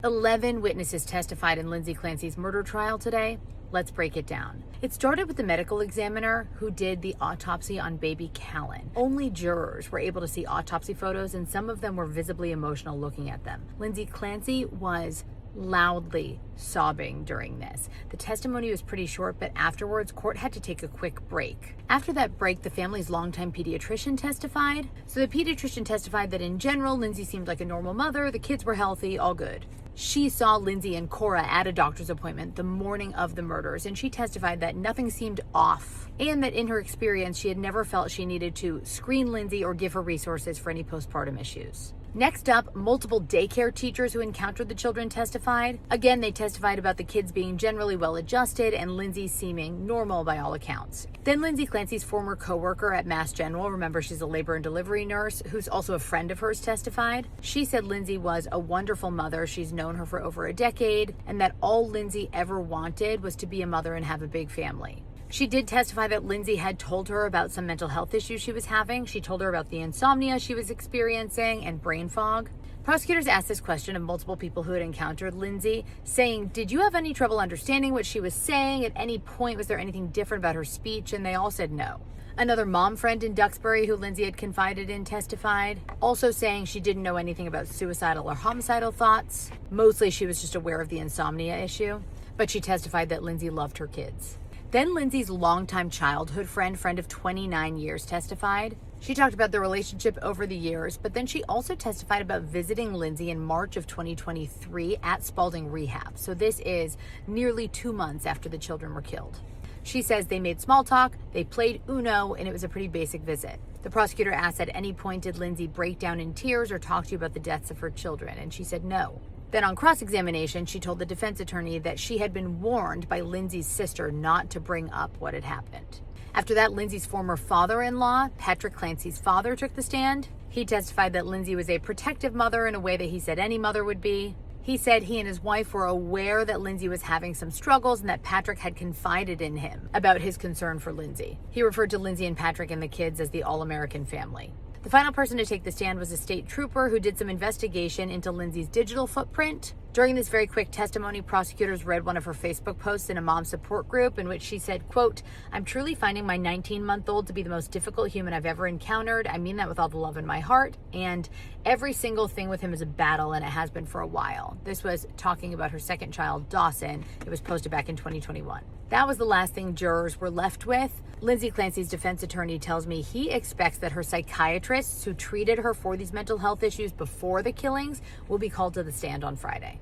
11 witnesses testified in Lindsay Clancy's murder trial today. Let's break it down. It started with the medical examiner who did the autopsy on baby Callan. Only jurors were able to see autopsy photos, and some of them were visibly emotional looking at them. Lindsay Clancy was loudly sobbing during this. The testimony was pretty short, but afterwards, court had to take a quick break. After that break, the family's longtime pediatrician testified. So the pediatrician testified that in general, Lindsay seemed like a normal mother, the kids were healthy, all good. She saw Lindsay and Cora at a doctor's appointment the morning of the murders, and she testified that nothing seemed off, and that in her experience, she had never felt she needed to screen Lindsay or give her resources for any postpartum issues. Next up, multiple daycare teachers who encountered the children testified. Again, they testified about the kids being generally well-adjusted and Lindsay seeming normal by all accounts. Then Lindsay Clancy's former co-worker at Mass General, remember she's a labor and delivery nurse, who's also a friend of hers, testified. She said Lindsay was a wonderful mother. She's known her for over a decade, and that all Lindsay ever wanted was to be a mother and have a big family. She did testify that Lindsay had told her about some mental health issues she was having. She told her about the insomnia she was experiencing and brain fog. Prosecutors asked this question of multiple people who had encountered Lindsay, saying, did you have any trouble understanding what she was saying? At any point, was there anything different about her speech? And they all said no. Another mom friend in Duxbury who Lindsay had confided in testified, also saying she didn't know anything about suicidal or homicidal thoughts. Mostly she was just aware of the insomnia issue, but she testified that Lindsay loved her kids. Then Lindsay's longtime childhood friend of 29 years, testified. She talked about the relationship over the years, but then she also testified about visiting Lindsay in March of 2023 at Spalding Rehab. So this is nearly 2 months after the children were killed. She says they made small talk, they played Uno, and it was a pretty basic visit. The prosecutor asked at any point, did Lindsay break down in tears or talk to you about the deaths of her children? And she said no. Then on cross-examination, she told the defense attorney that she had been warned by Lindsay's sister not to bring up what had happened. After that, Lindsay's former father-in-law, Patrick Clancy's father, took the stand. He testified that Lindsay was a protective mother in a way that he said any mother would be. He said he and his wife were aware that Lindsay was having some struggles and that Patrick had confided in him about his concern for Lindsay. He referred to Lindsay and Patrick and the kids as the all-American family. The final person to take the stand was a state trooper who did some investigation into Lindsay's digital footprint. During this very quick testimony, prosecutors read one of her Facebook posts in a mom support group in which she said, quote, I'm truly finding my 19-month-old to be the most difficult human I've ever encountered. I mean that with all the love in my heart. And every single thing with him is a battle, and it has been for a while. This was talking about her second child, Dawson. It was posted back in 2021. That was the last thing jurors were left with. Lindsay Clancy's defense attorney tells me he expects that her psychiatrists who treated her for these mental health issues before the killings will be called to the stand on Friday.